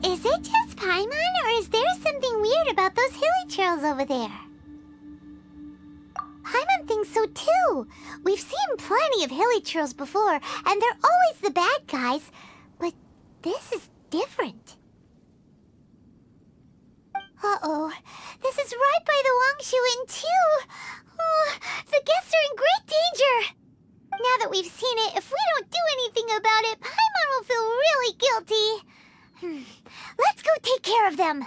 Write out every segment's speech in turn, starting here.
Is it just Paimon, or is there something weird about those Hilichurls over there? Paimon thinks so too. We've seen plenty of Hilichurls before, and they're always the bad guys. But this is different. Uh-oh. This is right by the Wangshu Inn too. Oh, the guests are in great danger. Now that we've seen it, if we don't do anything about it, Paimon will feel really guilty. Let's go take care of them.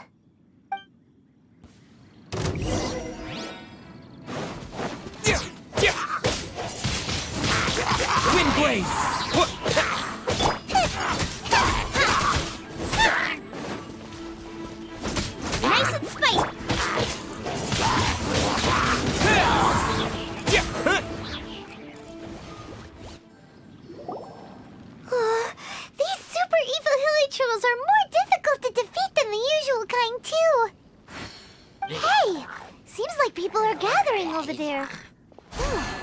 Windblade! Nice and spicy. These super evil Hilichurls are more difficult to defeat than the usual kind, too. Hey! Seems like people are gathering over there.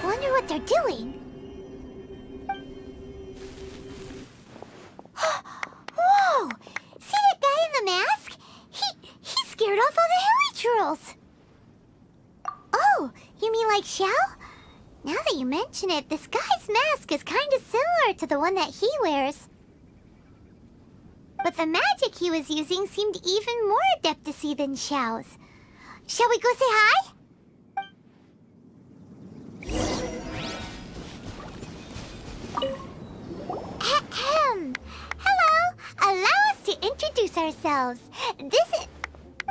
Wonder what they're doing. Whoa! See that guy in the mask? He scared off all the Hilichurls. Oh, you mean like Xiao? Now that you mention it, this guy's mask is kind of similar to the one that he wears. But the magic he was using seemed even more adepti than Xiao's. Shall we go say hi? Ahem. Hello. Allow us to introduce ourselves. This is...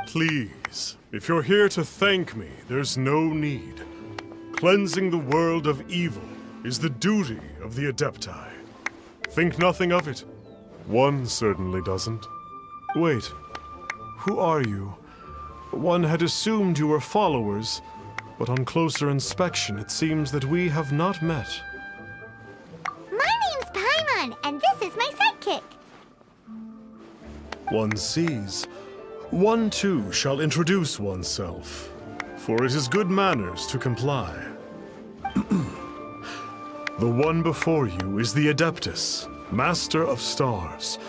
Please, if you're here to thank me, there's no need. Cleansing the world of evil is the duty of the adepti. Think nothing of it. One certainly doesn't. Wait, who are you? One had assumed you were followers, but on closer inspection it seems that we have not met. My name's Paimon, and this is my sidekick. One sees. One too shall introduce oneself, for it is good manners to comply. The one before you is the Adeptus, Master of Stars.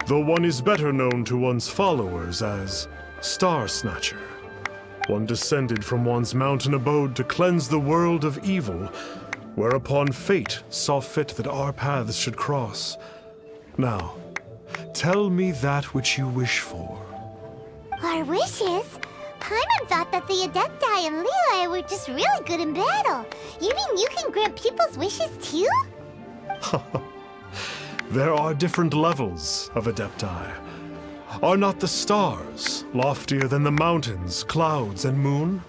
Though one is better known to one's followers as Starsnatcher. One descended from one's mountain abode to cleanse the world of evil, whereupon fate saw fit that our paths should cross. Now, tell me that which you wish for. Our wishes? Paimon thought that the Adepti and Lili were just really good in battle. You mean you can grant people's wishes too? There are different levels of Adepti. Are not the stars loftier than the mountains, clouds, and moon?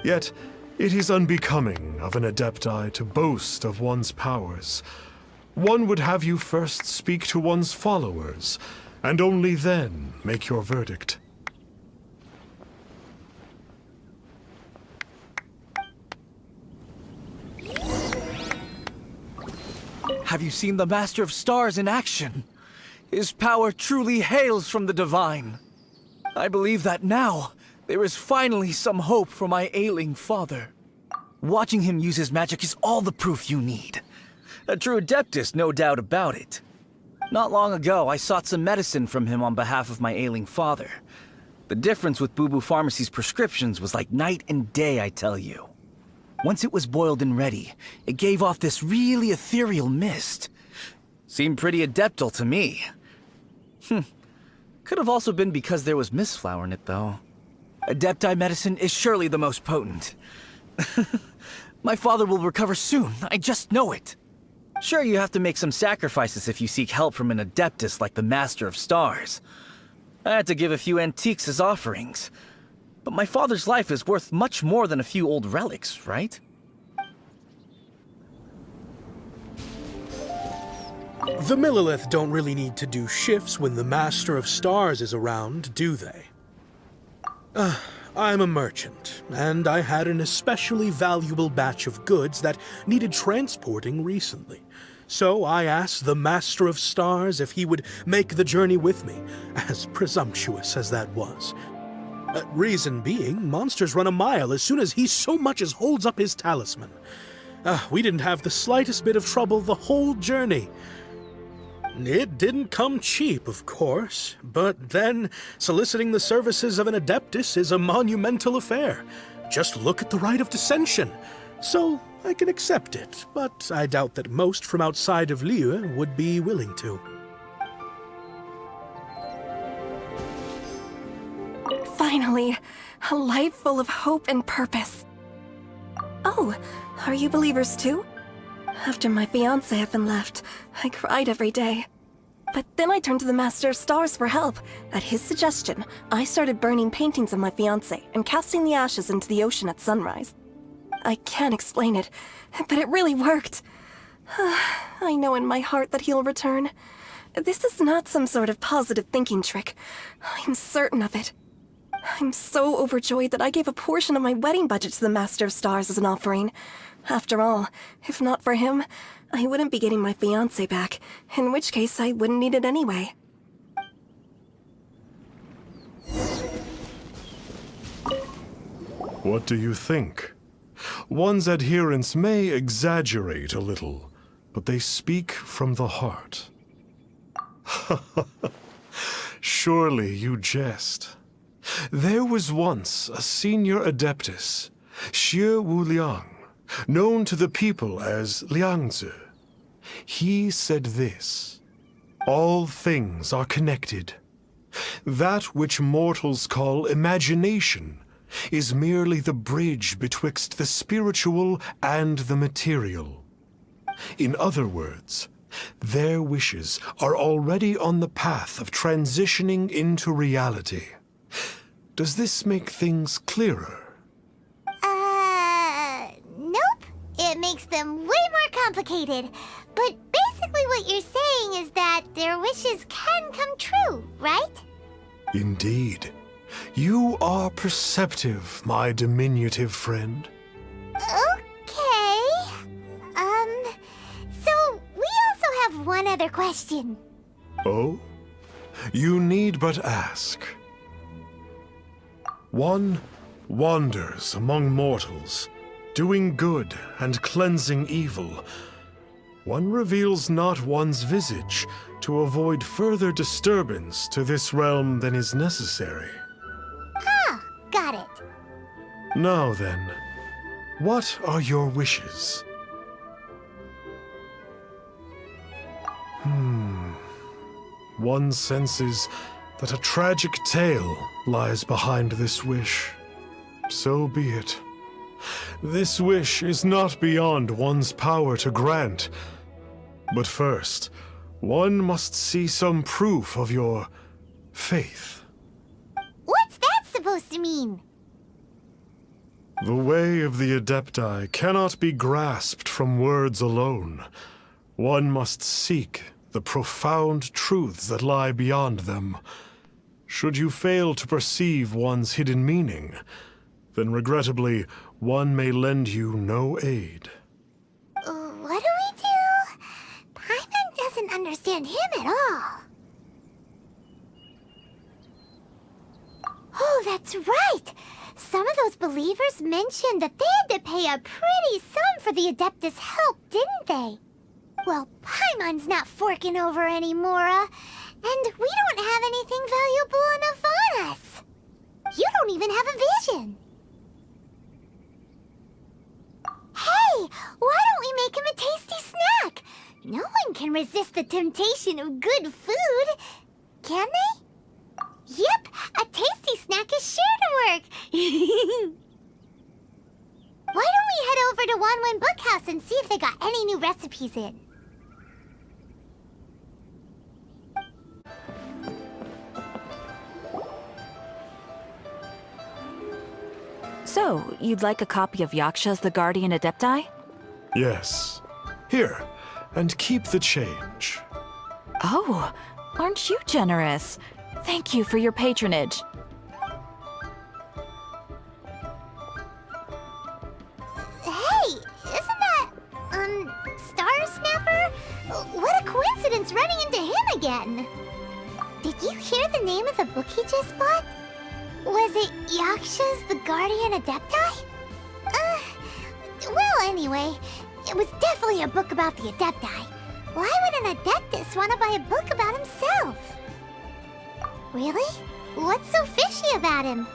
Yet, it is unbecoming of an Adepti to boast of one's powers. One would have you first speak to one's followers, and only then make your verdict. Have you seen the Master of Stars in action? His power truly hails from the divine. I believe that now, there is finally some hope for my ailing father. Watching him use his magic is all the proof you need. A true adeptus, no doubt about it. Not long ago, I sought some medicine from him on behalf of my ailing father. The difference with Boo Boo Pharmacy's prescriptions was like night and day, I tell you. Once it was boiled and ready, it gave off this really ethereal mist. Seemed pretty adeptal to me. Could have also been because there was mistflower in it, though. Adepti medicine is surely the most potent. My father will recover soon, I just know it. Sure, you have to make some sacrifices if you seek help from an adeptus like the Master of Stars. I had to give a few antiques as offerings. But my father's life is worth much more than a few old relics, right? The Millilith don't really need to do shifts when the Master of Stars is around, do they? I'm a merchant, and I had an especially valuable batch of goods that needed transporting recently. So I asked the Master of Stars if he would make the journey with me, as presumptuous as that was. Reason being, monsters run a mile as soon as he so much as holds up his talisman. We didn't have the slightest bit of trouble the whole journey. It didn't come cheap, of course, but then soliciting the services of an adeptus is a monumental affair. Just look at the rite of dissension. So I can accept it, but I doubt that most from outside of Liyue would be willing to. Finally, a life full of hope and purpose. Oh, are you believers too? After my fiancé had been left, I cried every day. But then I turned to the Master of Stars for help. At his suggestion, I started burning paintings of my fiancé and casting the ashes into the ocean at sunrise. I can't explain it, but it really worked. I know in my heart that he'll return. This is not some sort of positive thinking trick. I'm certain of it. I'm so overjoyed that I gave a portion of my wedding budget to the Master of Stars as an offering. After all, if not for him, I wouldn't be getting my fiancé back, in which case I wouldn't need it anyway. What do you think? One's adherents may exaggerate a little, but they speak from the heart. Surely you jest. There was once a senior adeptus, Xie Wuliang, known to the people as Liangzi. He said this: all things are connected. That which mortals call imagination is merely the bridge betwixt the spiritual and the material. In other words, their wishes are already on the path of transitioning into reality. Does this make things clearer? Nope. It makes them way more complicated. But basically what you're saying is that their wishes can come true, right? Indeed. You are perceptive, my diminutive friend. Okay. So we also have one other question. Oh? You need but ask. One wanders among mortals, doing good and cleansing evil. One reveals not one's visage to avoid further disturbance to this realm than is necessary. Ah, got it. Now then, what are your wishes? One senses that a tragic tale lies behind this wish. So be it. This wish is not beyond one's power to grant. But first, one must see some proof of your faith. What's that supposed to mean? The way of the adepti cannot be grasped from words alone. One must seek the profound truths that lie beyond them. Should you fail to perceive one's hidden meaning, then regrettably, one may lend you no aid. What do we do? Paimon doesn't understand him at all. Oh, that's right! Some of those believers mentioned that they had to pay a pretty sum for the Adeptus' help, didn't they? Well, Paimon's not forking over any Mora, and we don't have anything valuable enough on us. You don't even have a vision. Hey, why don't we make him a tasty snack? No one can resist the temptation of good food, can they? Yep, a tasty snack is sure to work. Why don't we head over to Wanwen Bookhouse and see if they got any new recipes in? So, you'd like a copy of Yaksha's The Guardian Adepti? Yes. Here, and keep the change. Oh, aren't you generous? Thank you for your patronage. Hey, isn't that, Starsnatcher? What a coincidence running into him again. Did you hear the name of the book he just bought? Was it Yaksha's The Guardian Adepti? Well, anyway, It was definitely a book about the adepti. Why would an adeptus want to buy a book about himself? Really? What's so fishy about him?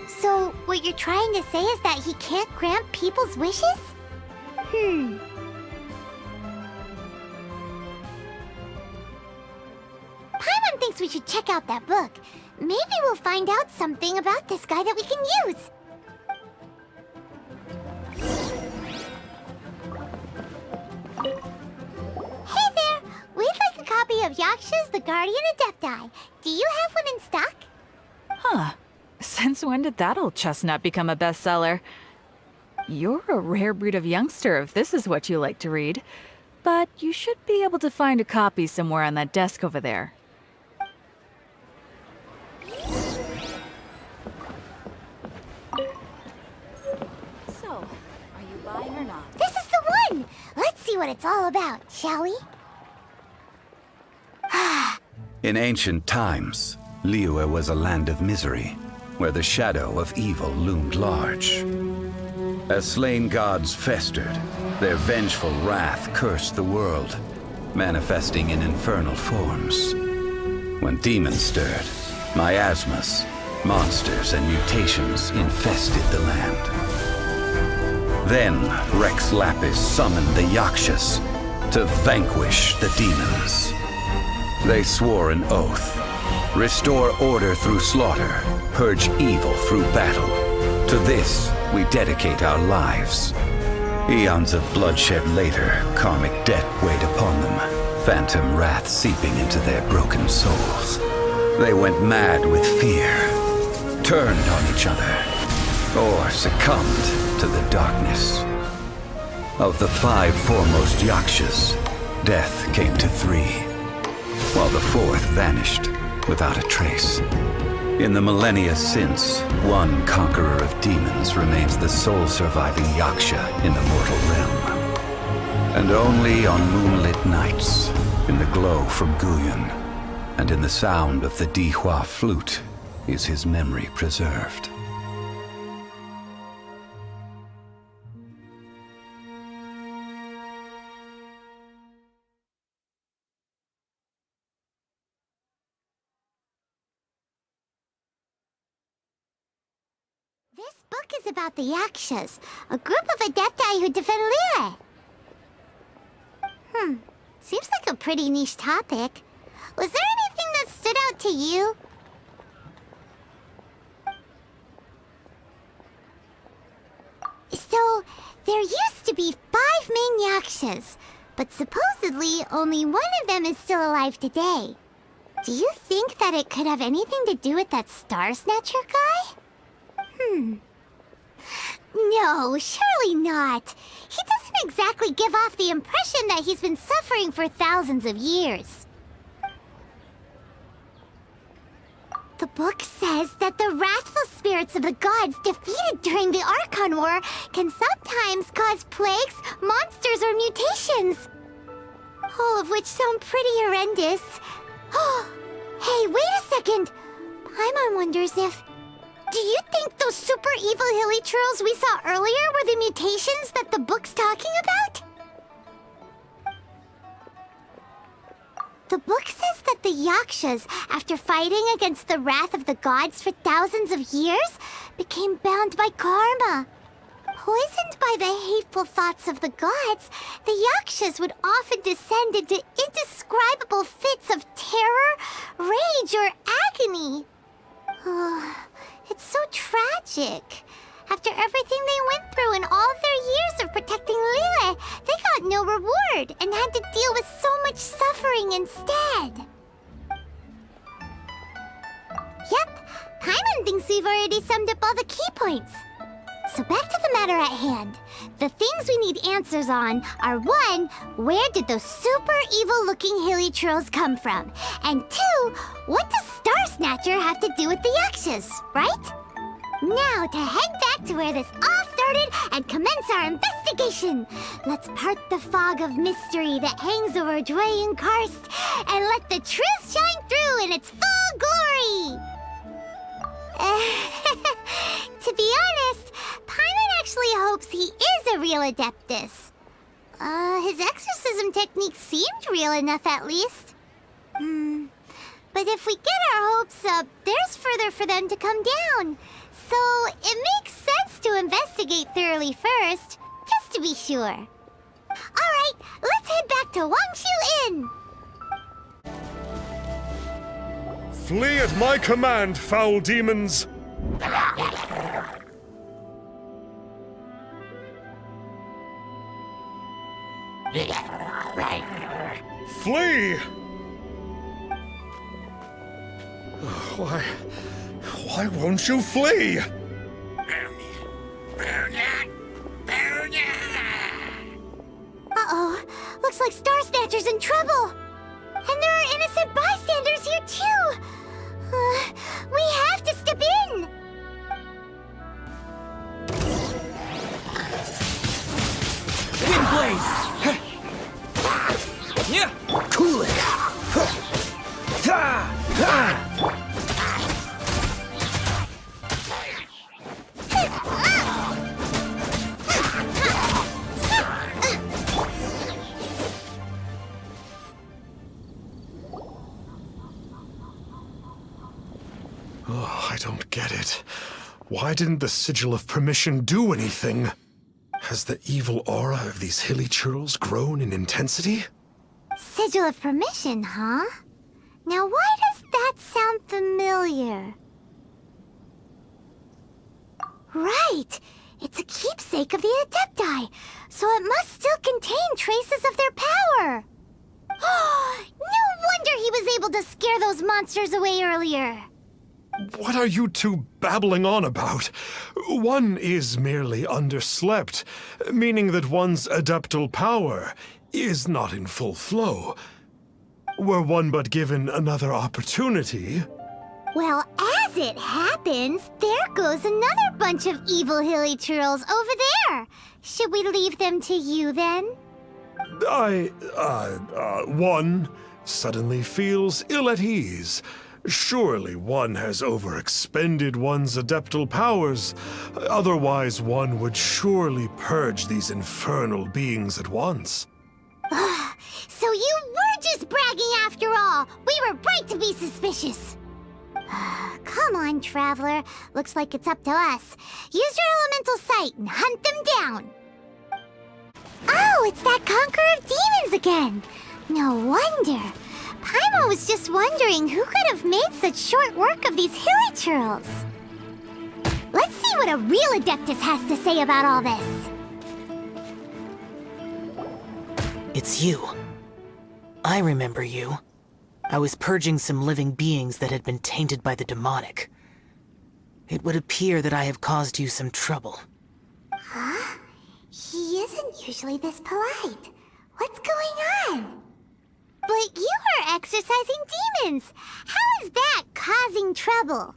So, what you're trying to say is that he can't grant people's wishes? Paimon thinks we should check out that book. Maybe we'll find out something about this guy that we can use. Hey there! We'd like a copy of Yaksha's The Guardian Adepti. Do you have one in stock? Huh. Since when did that old chestnut become a bestseller? You're a rare breed of youngster if this is what you like to read. But you should be able to find a copy somewhere on that desk over there. So, are you buying or not? This is the one! Let's see what it's all about, shall we? In ancient times, Liyue was a land of misery, where the shadow of evil loomed large. As slain gods festered, their vengeful wrath cursed the world, manifesting in infernal forms. When demons stirred, miasmas, monsters, and mutations infested the land. Then Rex Lapis summoned the Yakshas to vanquish the demons. They swore an oath: restore order through slaughter, purge evil through battle. To this, we dedicate our lives. Eons of bloodshed later, karmic debt weighed upon them, phantom wrath seeping into their broken souls. They went mad with fear, turned on each other, or succumbed to the darkness. Of the 5 foremost Yakshas, death came to 3, while the 4th vanished without a trace. In the millennia since, one conqueror of demons remains the sole surviving Yaksha in the mortal realm. And only on moonlit nights, in the glow from Guyon, and in the sound of the Dihua flute, is his memory preserved. This book is about the Yakshas, a group of adepti who defend Liyue. Seems like a pretty niche topic. Was there anything that stood out to you? So, there used to be 5 main Yakshas, but supposedly only one of them is still alive today. Do you think that it could have anything to do with that Starsnatcher guy? No, surely not. He doesn't exactly give off the impression that he's been suffering for thousands of years. The book says that the wrathful spirits of the gods defeated during the Archon War can sometimes cause plagues, monsters, or mutations. All of which sound pretty horrendous. Hey, wait a second! Paimon wonders if... Do you think those super evil Hilichurls we saw earlier were the mutations that the book's talking about? The book says that the Yakshas, after fighting against the wrath of the gods for thousands of years, became bound by karma. Poisoned by the hateful thoughts of the gods, the Yakshas would often descend into indescribable fits of terror, rage, or agony. It's so tragic. After everything they went through in all of their years of protecting Liyue, they got no reward and had to deal with so much suffering instead. Yep, Paimon thinks we've already summed up all the key points. So back to the matter at hand. The things we need answers on are 1, where did those super evil-looking Hilichurls come from? And 2, what does Starsnatcher have to do with the Yakshas, right? Now to head back to where this all started and commence our investigation. Let's part the fog of mystery that hangs over Dwayne Karst and let the truth shine through in its full glory. To be honest, Paimon actually hopes he is a real adeptus. His exorcism technique seemed real enough at least. But if we get our hopes up, there's further for them to come down. So it makes sense to investigate thoroughly first, just to be sure. Alright, let's head back to Wangshu Inn! Flee at my command, foul demons! Flee! Why won't you flee? Uh-oh, looks like Starsnatcher's in trouble. And there are innocent bystanders here too. We have to step in. Windblade! Yeah! Cool it! Oh, I don't get it. Why didn't the Sigil of Permission do anything? Has the evil aura of these Hilichurls grown in intensity? Sigil of Permission, huh? Now why does that sound familiar? Right! It's a keepsake of the adepti, so it must still contain traces of their power! No wonder he was able to scare those monsters away earlier! What are you two babbling on about? One is merely underslept, meaning that one's adeptal power is not in full flow. Were one but given another opportunity... Well, as it happens, there goes another bunch of evil Hilichurls over there. Should we leave them to you, then? One suddenly feels ill at ease. Surely one has overexpended one's adeptal powers. Otherwise, one would surely purge these infernal beings at once. So you were just bragging after all! We were right to be suspicious! Come on, Traveler. Looks like it's up to us. Use your elemental sight and hunt them down! Oh, it's that Conqueror of Demons again! No wonder! Paimon was just wondering who could have made such short work of these Hilichurls. Let's see what a real Adeptus has to say about all this. It's you. I remember you. I was purging some living beings that had been tainted by the demonic. It would appear that I have caused you some trouble. Huh? He isn't usually this polite. What's going on? But you are exorcising demons! How is that causing trouble?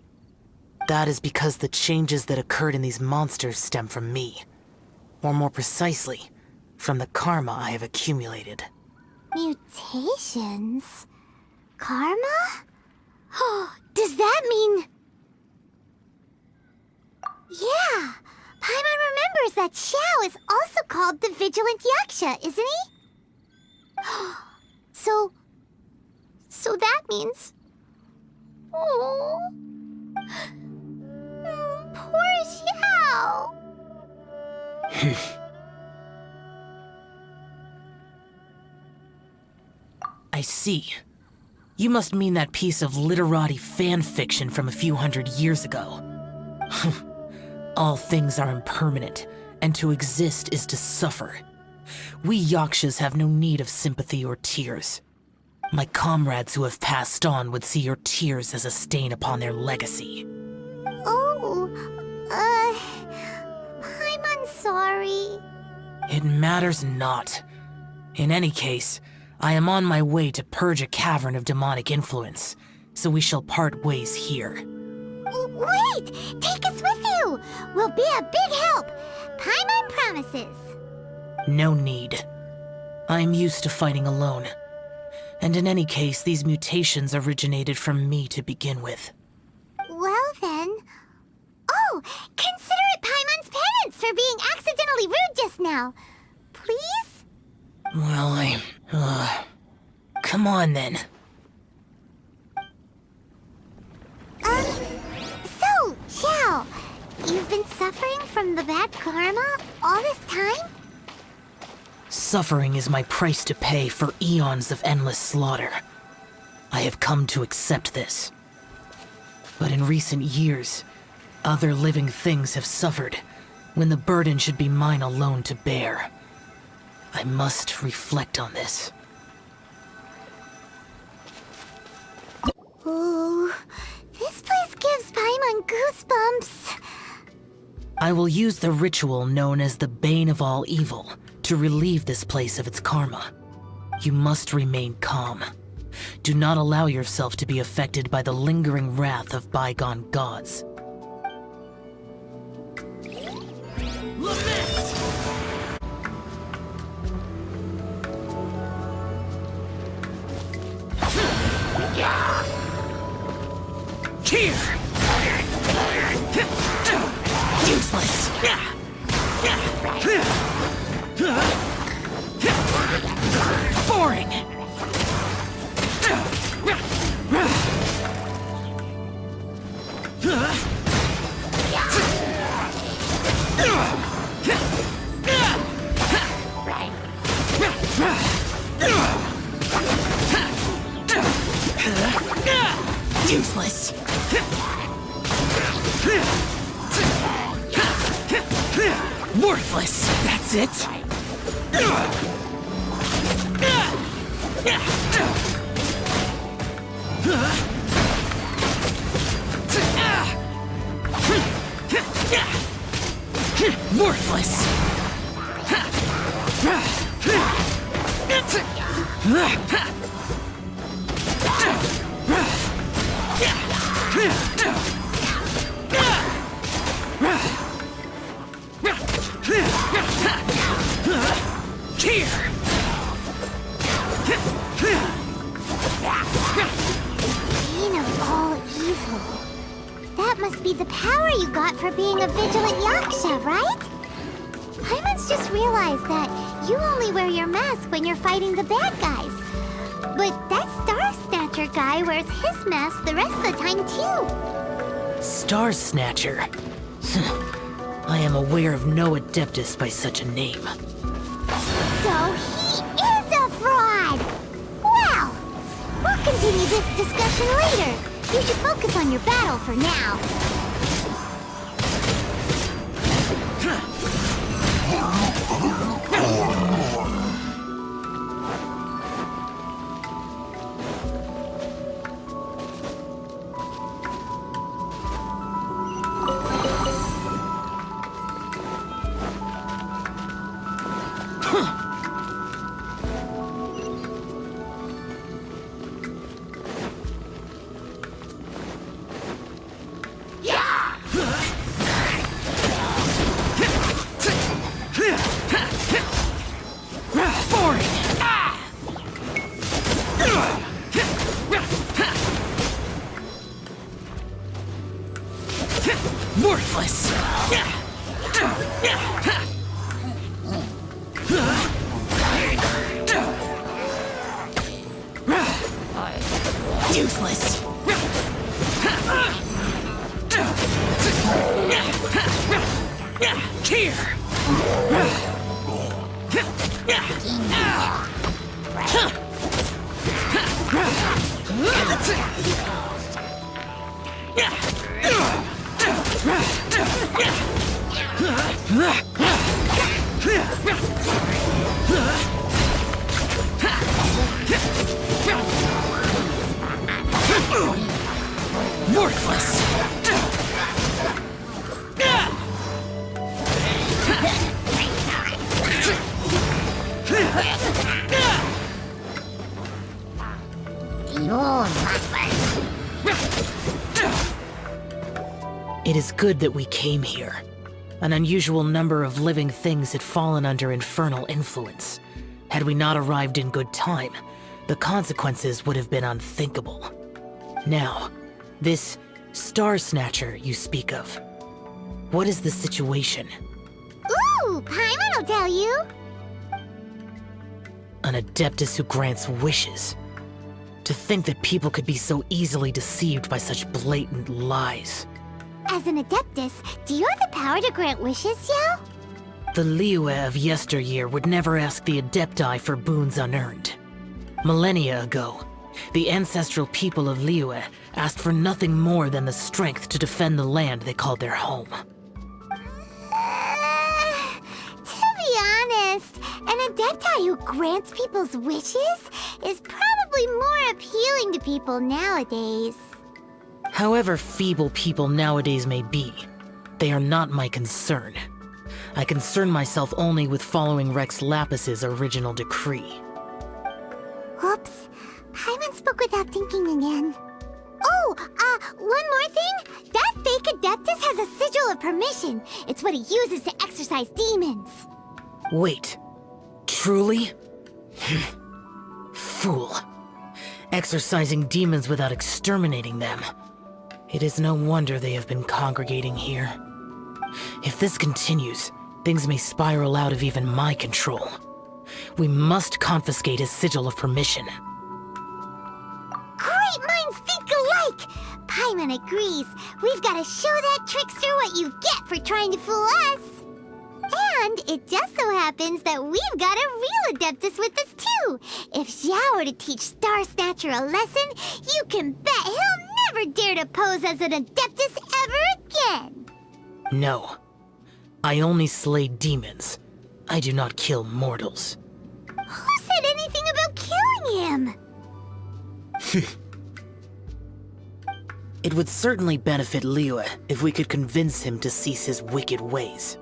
That is because the changes that occurred in these monsters stem from me. Or more precisely, from the karma I have accumulated. Mutations? Karma? Does that mean... Yeah! Paimon remembers that Xiao is also called the Vigilant Yaksha, isn't he? So that means... Oh... Poor Xiao! I see. You must mean that piece of literati fan fiction from a few hundred years ago. All things are impermanent, and to exist is to suffer. We Yakshas have no need of sympathy or tears. My comrades who have passed on would see your tears as a stain upon their legacy. Oh, I'm sorry. It matters not. In any case, I am on my way to purge a cavern of demonic influence, so we shall part ways here. Wait! Take us with you! We'll be a big help! Paimon promises. No need. I am used to fighting alone. And in any case, these mutations originated from me to begin with. Well then... Oh! Consider it Paimon's penance for being now. Please? Well, come on then. So, Xiao, you've been suffering from the bad karma all this time? Suffering is my price to pay for eons of endless slaughter. I have come to accept this. But in recent years, other living things have suffered, when the burden should be mine alone to bear. I must reflect on this. Ooh, this place gives Paimon goosebumps. I will use the ritual known as the Bane of All Evil to relieve this place of its karma. You must remain calm. Do not allow yourself to be affected by the lingering wrath of bygone gods. Here! Useless! Boring! Useless! Worthless! That's it! Worthless! Here! Bane of all evil. That must be the power you got for being a vigilant yaksha, right? Paimon's just realized that you only wear your mask when you're fighting the bad guys. But that Starsnatcher guy wears his mask the rest of the time, too. Starsnatcher? I am aware of no adeptus by such a name. So he is a fraud! Well, we'll continue this discussion later. You should focus on your battle for now. Worthless! Useless! Here! Worthless! It is good that we came here. An unusual number of living things had fallen under infernal influence. Had we not arrived in good time, the consequences would have been unthinkable. Now, this Starsnatcher you speak of, what is the situation? Ooh! Ooh, Paimon will tell you. An adeptus who grants wishes. To think that people could be so easily deceived by such blatant lies. As an adeptus, do you have the power to grant wishes, Yao? The Liyue of yesteryear would never ask the adepti for boons unearned. Millennia ago, the ancestral people of Liyue asked for nothing more than the strength to defend the land they called their home. To be honest, an adepti who grants people's wishes is probably more appealing to people nowadays. However feeble people nowadays may be, they are not my concern. I concern myself only with following Rex Lapis's original decree. Oops, Paimon spoke without thinking again. Oh, one more thing. That fake adeptus has a sigil of permission. It's what he uses to exorcise demons. Wait, truly? Fool. Exorcising demons without exterminating them. It is no wonder they have been congregating here. If this continues, things may spiral out of even my control. We must confiscate his sigil of permission. Great minds think alike! Paimon agrees. We've got to show that trickster what you get for trying to fool us. And it just so happens that we've got a real adeptus with us too. If Xiao were to teach Starsnatcher a lesson, you can bet he'll never dare to pose as an adeptus ever again. No. I only slay demons. I do not kill mortals. Who said anything about killing him? It would certainly benefit Liyue if we could convince him to cease his wicked ways.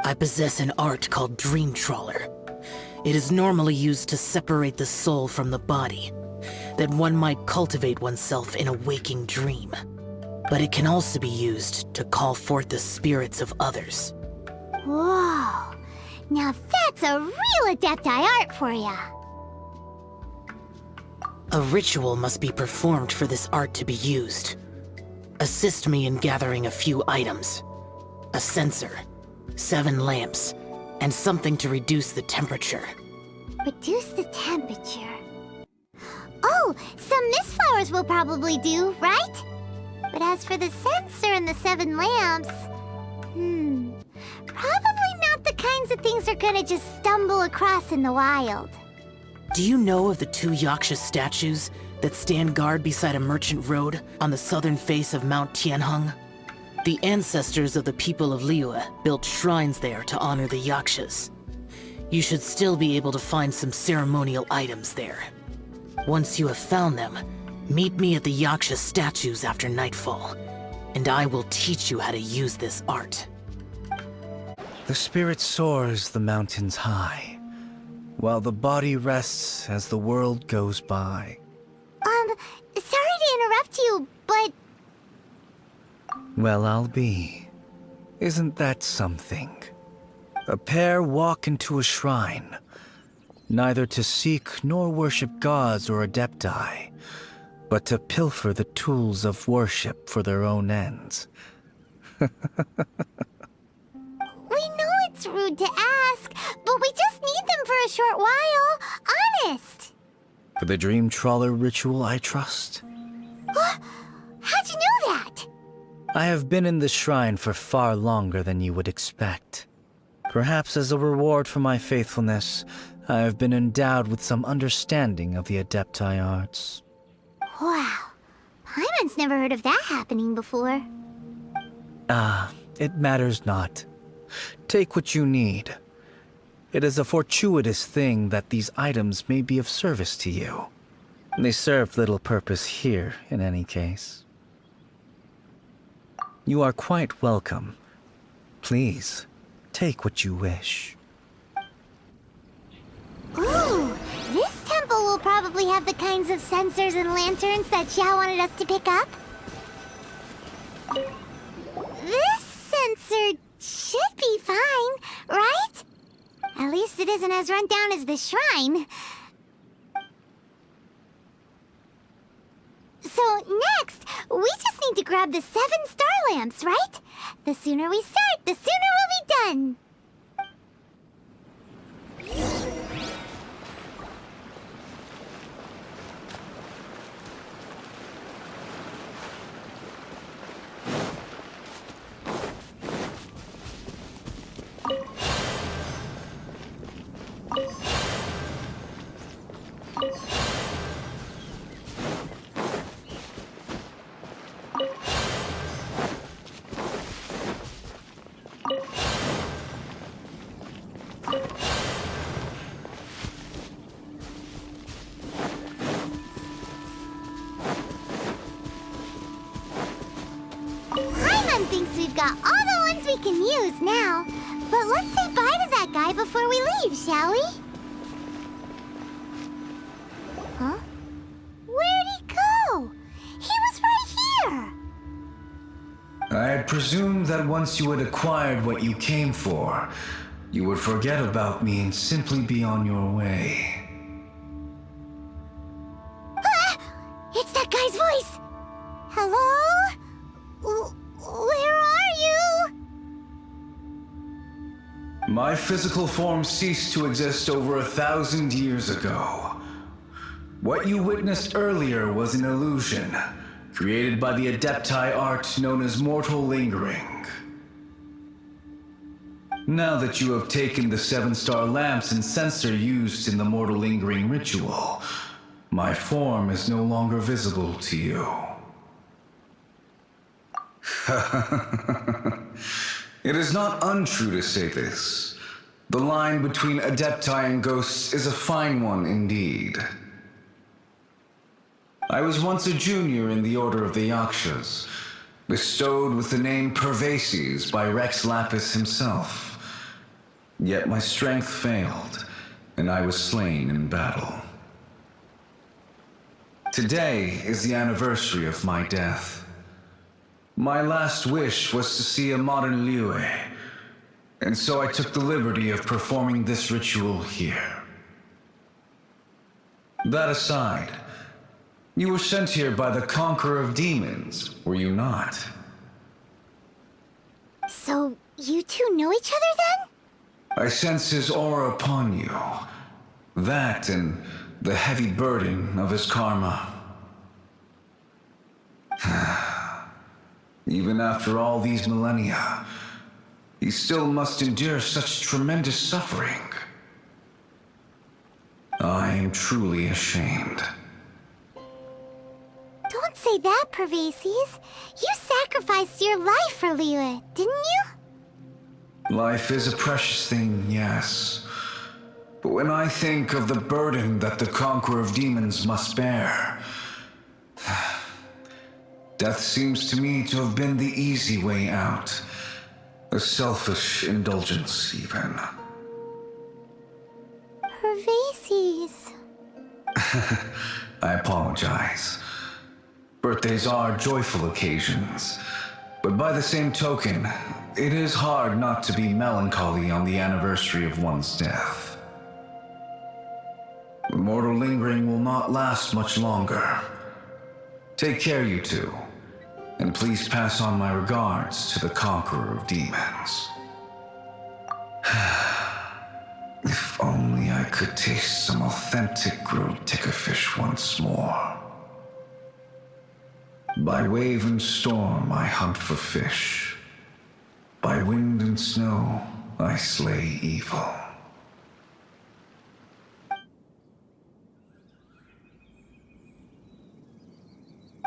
I possess an art called Dream Trawler. It is normally used to separate the soul from the body, that one might cultivate oneself in a waking dream. But it can also be used to call forth the spirits of others. Whoa, now that's a real adepti art for ya. A ritual must be performed for this art to be used. Assist me in gathering a few items. A censer, 7 lamps, and something to reduce the temperature. Reduce the temperature. Oh, some mist flowers will probably do, right? But as for the censer and the 7 lamps, probably not the kinds of things they're gonna just stumble across in the wild. Do you know of the 2 Yaksha statues that stand guard beside a merchant road on the southern face of Mount Tianheng? The ancestors of the people of Liyue built shrines there to honor the Yakshas. You should still be able to find some ceremonial items there. Once you have found them, meet me at the Yaksha statues after nightfall, and I will teach you how to use this art. The spirit soars the mountains high, while the body rests as the world goes by. Sorry to interrupt you, but... Well, I'll be. Isn't that something? A pair walk into a shrine, neither to seek nor worship gods or adepti, but to pilfer the tools of worship for their own ends. We know it's rude to ask, but we just need them for a short while. Honest. For the Dream Trawler ritual, I trust. How'd you know that? I have been in the shrine for far longer than you would expect. Perhaps as a reward for my faithfulness, I have been endowed with some understanding of the adepti arts. Wow. Paimon's never heard of that happening before. It matters not. Take what you need. It is a fortuitous thing that these items may be of service to you. They serve little purpose here, in any case. You are quite welcome. Please, take what you wish. Ooh, this temple will probably have the kinds of censers and lanterns that Xiao wanted us to pick up. This censer should be fine, right? At least it isn't as run down as the shrine. So next, we just need to grab the 7 star lamps, right? The sooner we start, the sooner we'll be done. Paimon thinks we've got all the ones we can use now. But let's say bye to that guy before we leave, shall we? Huh? Where'd he go? He was right here! I presumed that once you had acquired what you came for, you would forget about me and simply be on your way. Ah! It's that guy's voice! Hello? Where are you? My physical form ceased to exist over 1,000 years ago. What you witnessed earlier was an illusion, created by the adepti art known as mortal lingering. Now that you have taken the 7-star lamps and censer used in the mortal lingering ritual, my form is no longer visible to you. It is not untrue to say this. The line between adepti and ghosts is a fine one indeed. I was once a junior in the Order of the Yakshas, bestowed with the name Pervases by Rex Lapis himself. Yet my strength failed, and I was slain in battle. Today is the anniversary of my death. My last wish was to see a modern Liyue, and so I took the liberty of performing this ritual here. That aside, you were sent here by the Conqueror of Demons, were you not? So, you two know each other then? I sense his aura upon you. That and the heavy burden of his karma. Even after all these millennia, he still must endure such tremendous suffering. I am truly ashamed. Don't say that, Pervases. You sacrificed your life for Liyue, didn't you? Life is a precious thing, yes. But when I think of the burden that the Conqueror of Demons must bear, death seems to me to have been the easy way out. A selfish indulgence, even. Pervases. I apologize. Birthdays are joyful occasions, but by the same token, it is hard not to be melancholy on the anniversary of one's death. The mortal lingering will not last much longer. Take care, you two, and please pass on my regards to the Conqueror of Demons. If only I could taste some authentic grilled tickerfish once more. By wave and storm I hunt for fish. By wind and snow I slay evil.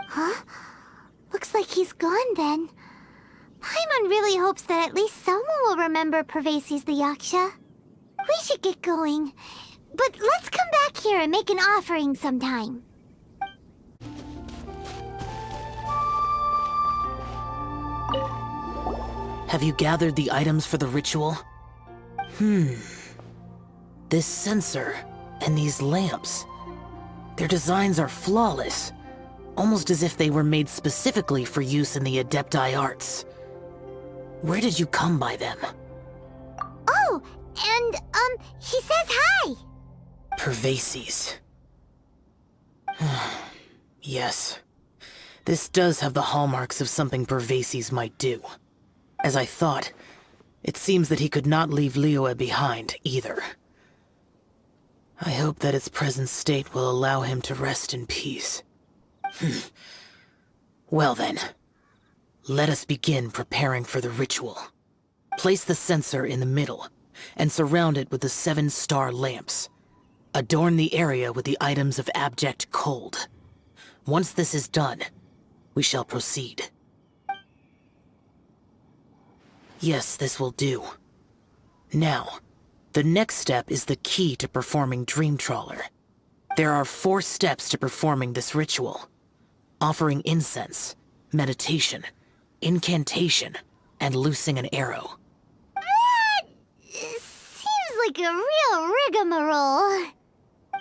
Huh? Looks like he's gone then. Paimon really hopes that at least someone will remember Pervases the Yaksha. We should get going. But let's come back here and make an offering sometime. Have you gathered the items for the ritual? This censer and these lamps. Their designs are flawless, almost as if they were made specifically for use in the adepti arts. Where did you come by them? Oh, and, he says hi! Pervases. Yes. This does have the hallmarks of something Pervases might do. As I thought, it seems that he could not leave Liyue behind, either. I hope that its present state will allow him to rest in peace. Well then, let us begin preparing for the ritual. Place the censer in the middle, and surround it with the 7-star lamps. Adorn the area with the items of abject cold. Once this is done, we shall proceed. Yes, this will do. Now, the next step is the key to performing Dream Trawler. There are 4 steps to performing this ritual: offering incense, meditation, incantation, and loosing an arrow. Seems like a real rigmarole.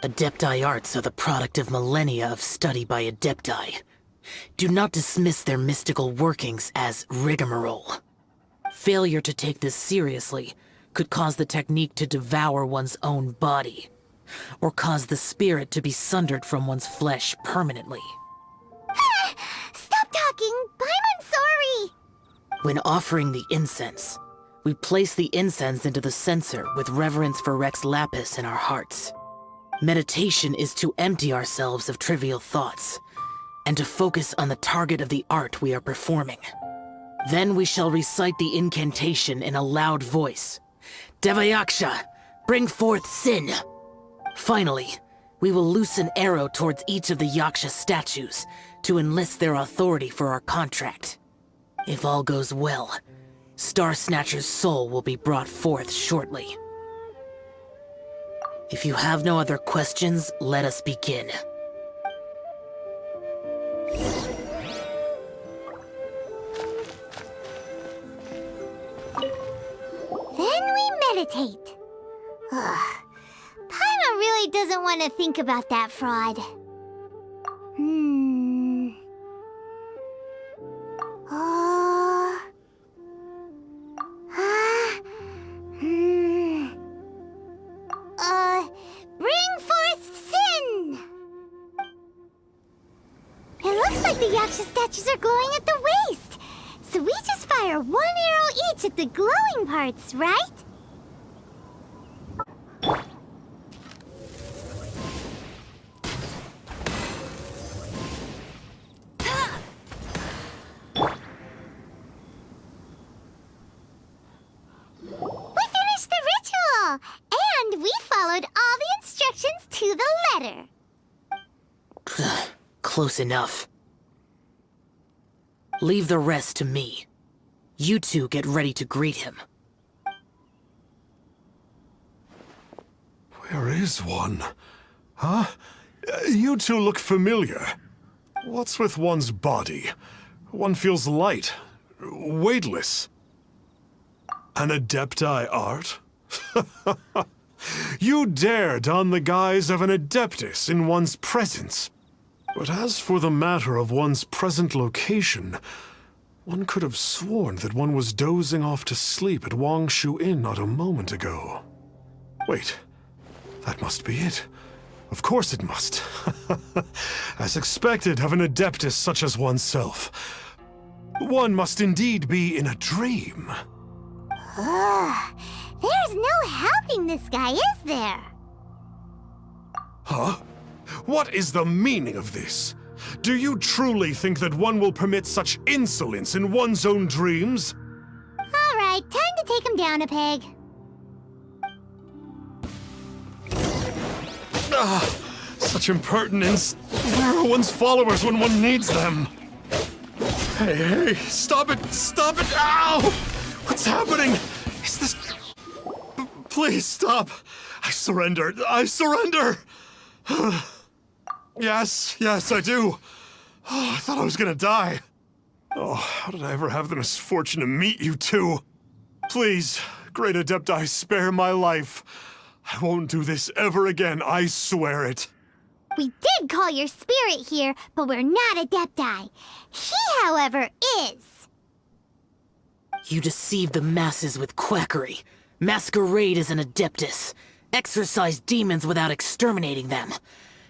Adepti arts are the product of millennia of study by adepti. Do not dismiss their mystical workings as rigmarole. Failure to take this seriously could cause the technique to devour one's own body, or cause the spirit to be sundered from one's flesh permanently. Stop talking! I'm sorry! When offering the incense, we place the incense into the censer with reverence for Rex Lapis in our hearts. Meditation is to empty ourselves of trivial thoughts, and to focus on the target of the art we are performing. Then we shall recite the incantation in a loud voice. Devayaksha, bring forth sin! Finally, we will loose an arrow towards each of the Yaksha statues to enlist their authority for our contract. If all goes well, Starsnatcher's soul will be brought forth shortly. If you have no other questions, let us begin. Then we meditate. Paimon really doesn't want to think about that fraud. Bring forth sin! It looks like the Yaksha statues are glowing at the waist. So we just fire 1 arrow each at the glowing parts, right? We finished the ritual! And we followed all the instructions to the letter. Close enough. Leave the rest to me. You two get ready to greet him. Where is one? Huh? You two look familiar. What's with one's body? One feels light, weightless. An adepti art? You dare don the guise of an adeptus in one's presence. But as for the matter of one's present location, one could have sworn that one was dozing off to sleep at Wangshu Inn not a moment ago. Wait, that must be it. Of course it must. As expected of an adeptus such as oneself. One must indeed be in a dream. There's no helping this guy, is there? Huh? What is the meaning of this? Do you truly think that one will permit such insolence in one's own dreams? All right, time to take him down a peg. Such impertinence. Where are one's followers when one needs them? Hey, stop it! Stop it! Ow! What's happening? Is this... Please stop! I surrender! I surrender! Yes, I do. Oh, I thought I was gonna die. Oh, how did I ever have the misfortune to meet you two? Please, great adepti, spare my life. I won't do this ever again, I swear it. We did call your spirit here, but we're not adepti. He, however, is. You deceive the masses with quackery, masquerade as an adeptus, exorcise demons without exterminating them,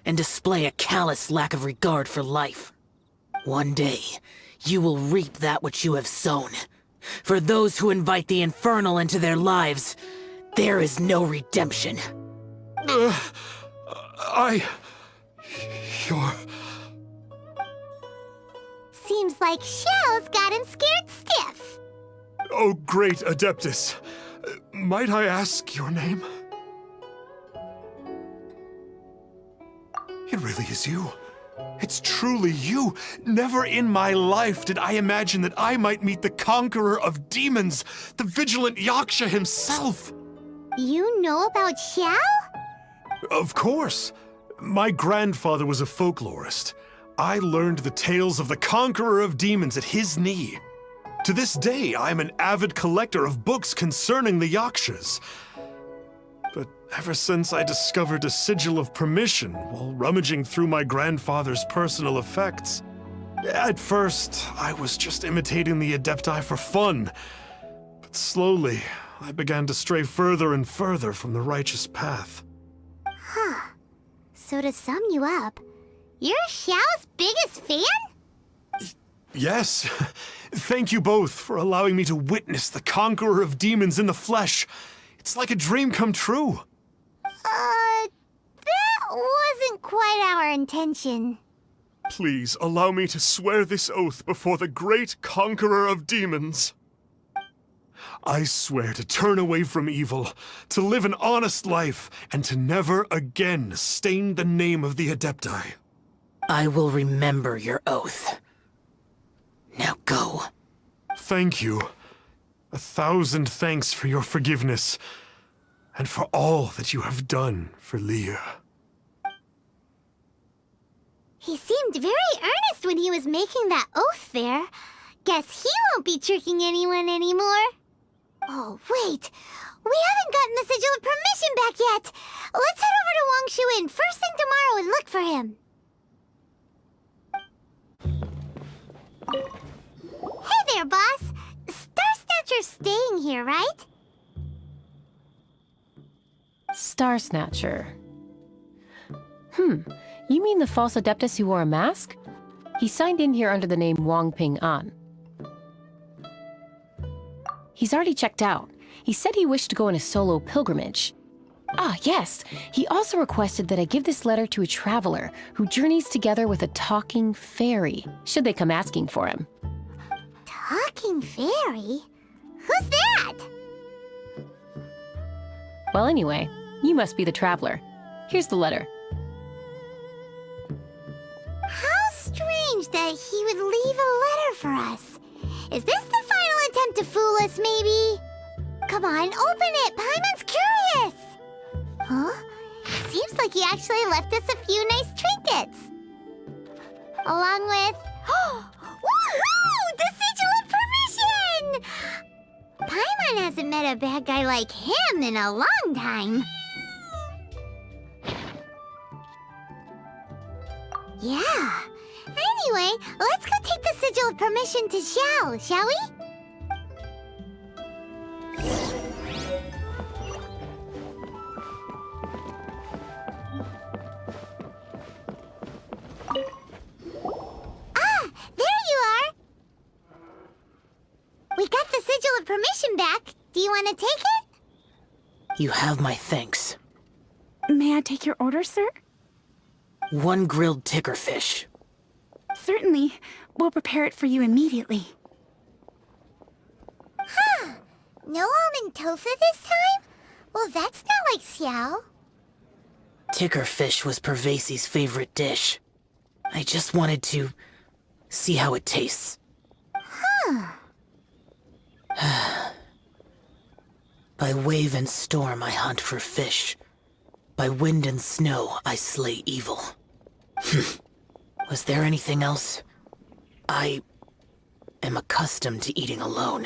and display a callous lack of regard for life. One day, you will reap that which you have sown. For those who invite the infernal into their lives, there is no redemption. You're... Seems like Shell's got him scared stiff. Oh, great Adeptus. Might I ask your name? It really is you. It's truly you. Never in my life did I imagine that I might meet the conqueror of demons, the vigilant Yaksha himself. You know about Xiao? Of course. My grandfather was a folklorist. I learned the tales of the conqueror of demons at his knee. To this day, I'm an avid collector of books concerning the Yakshas. But ever since I discovered a sigil of permission while rummaging through my grandfather's personal effects, at first, I was just imitating the adepti for fun. But slowly, I began to stray further and further from the righteous path. Huh. So to sum you up, you're Xiao's biggest fan? Yes. Thank you both for allowing me to witness the conqueror of demons in the flesh. It's like a dream come true. That wasn't quite our intention. Please allow me to swear this oath before the great conqueror of demons. I swear to turn away from evil, to live an honest life, and to never again stain the name of the adepti. I will remember your oath. Now go. Thank you. 1,000 thanks for your forgiveness, and for all that you have done for Leah. He seemed very earnest when he was making that oath there. Guess he won't be tricking anyone anymore. Oh, wait. We haven't gotten the sigil of permission back yet. Let's head over to Wangshu Inn first thing tomorrow and look for him. Hey there, boss. Starsnatcher's staying here, right? Starsnatcher. You mean the false adeptus who wore a mask? He signed in here under the name Wang Ping An. He's already checked out. He said he wished to go on a solo pilgrimage. Ah, yes. He also requested that I give this letter to a traveler who journeys together with a talking fairy, should they come asking for him. Talking fairy? Who's that? Well, anyway, you must be the traveler. Here's the letter. How strange that he would leave a letter for us. Is this the final attempt to fool us, maybe? Come on, open it! Paimon's curious! Huh? Seems like he actually left us a few nice trinkets. Along with... Woohoo! The sigil of permission! Paimon hasn't met a bad guy like him in a long time. Yeah. Anyway, let's go take the sigil of permission to Xiao, shall we? Ah, there you are. We got the sigil of permission back. Do you want to take it? You have my thanks. May I take your order, sir? 1 grilled ticker fish. Certainly. We'll prepare it for you immediately. Huh. No almond tofu this time? Well, that's not like Xiao. Ticker fish was Pervasi's favorite dish. I just wanted to see how it tastes. Huh. By wave and storm I hunt for fish. By wind and snow I slay evil. Was there anything else? I am accustomed to eating alone.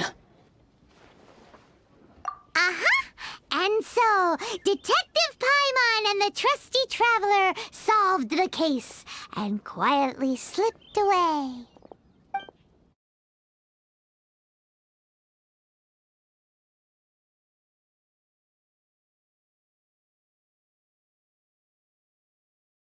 Uh-huh. And so, Detective Paimon and the trusty traveler solved the case and quietly slipped away.